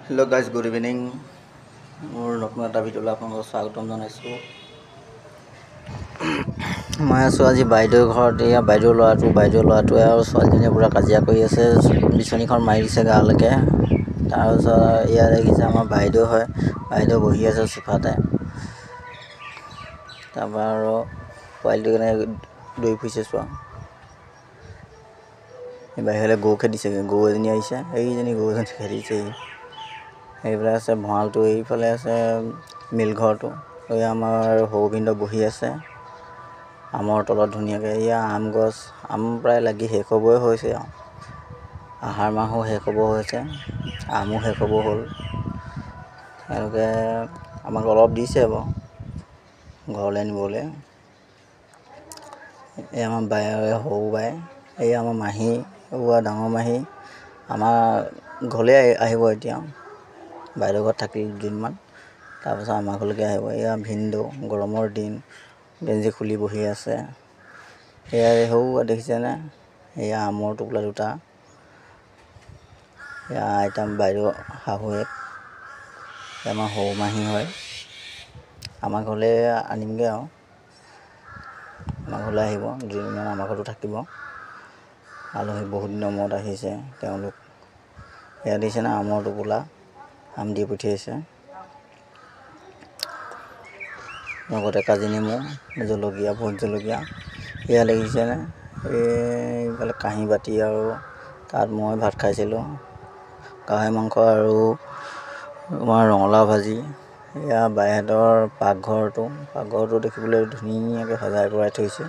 Hello guys, good evening. মোৰ নতুন এটা ভিডিঅ'লৈ আপোনালোকক স্বাগতম জনাইছোঁ। মই আছোঁ আজি বাইদেউৰ ঘৰত। এয়া বাইদেউৰ ল'ৰাটোৱে আৰু ছোৱালীজনীয়ে পূৰা কাজিয়া কৰি আছে। বিচনীখন মাৰি দিছে গালৈকে। তাৰপিছত এয়া দেখিছে আমাৰ বাইদেউ হয়। বাইদেউ বহি আছে চোফাতে। তাৰপৰা আৰু পোৱালিটো কেনেকৈ দৌৰি ফুৰিছে চোৱা। এই বাহিৰলৈ গৰু খেদিছেগৈ। গৰু এজনী আহিছে, এইজনী গৰুজনী খেদিছেহি। এইফালে আছে ভঁৰালটো, এইফালে আছে মিলঘৰটো। এই আমাৰ সৰু ভিনদেউ বহি আছে আমৰ তলত ধুনীয়াকৈ। এয়া আম গছ, আম প্ৰায় লাগি শেষ হ'বই হৈছে আৰু। আহাৰ মাহো শেষ হ'ব হৈছে, আমো শেষ হ'ব হ'ল। তেওঁলোকে আমাক অলপ দিছে বাৰু ঘৰলৈ নিবলৈ। এই আমাৰ বাই, সৰু বাই, এই আমাৰ মাহী, ডাঙৰ মাহী আমাৰ ঘৰলৈ আহিব এতিয়া। বাইদেউ ঘৰত থাকিল দুদিনমান, তাৰপাছত আমাৰ ঘৰলৈকে আহিব। এয়া ভিনদেউ, গৰমৰ দিন, গেঞ্জি খুলি বহি আছে। এয়া সৌ দেখিছেনে, এয়া আমৰ টোপোলা দুটা। এয়া আইতা বাইদেউ শাহুৱেক, আমাৰ সৰু মাহী হয়। আমাৰ ঘৰলৈ আনিমগৈ আৰু আমাৰ ঘৰলৈ আহিব, দুদিনমান আমাৰ ঘৰতো থাকিব। আলহী বহুত দিনৰ মূৰত আহিছে তেওঁলোক। এয়া দেখিছেনে আমৰ টোপোলা, আম দি পঠিয়াইছে। লগতে কাজি নেমু, জলকীয়া, ভোট জলকীয়া। এয়া দেখিছেনে, এইফালে কাঁহী বাতি, আৰু তাত মই ভাত খাইছিলোঁ, গাহৰি মাংস আৰু আমাৰ ৰঙালাও ভাজি। এয়া বাইহঁতৰ পাকঘৰটো দেখিবলৈ ধুনীয়াকৈ সজাই পৰাই থৈছে।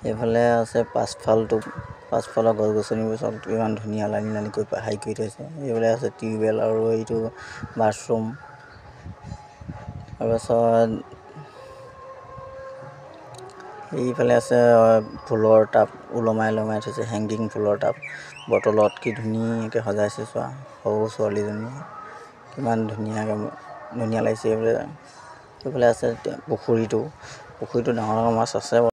এইফালে আছে পাছফালৰ গছ গছনিবোৰ চব ইমান ধুনীয়া লাইন কৰি হেৰি কৰি থৈছে। এইফালে আছে টিউবৱেল আৰু এইটো বাথৰুম। তাৰপাছত এইফালে আছে ফুলৰ টাব, ওলমাই থৈছে, হেংগিং ফুলৰ টাব। বটলত কি ধুনীয়াকৈ সজাইছে চোৱা। সৰু ছোৱালীজনীয়ে কিমান ধুনীয়া লাগিছে। এইফালে আছে পুখুৰীটো ডাঙৰ ডাঙৰ মাছ আছে।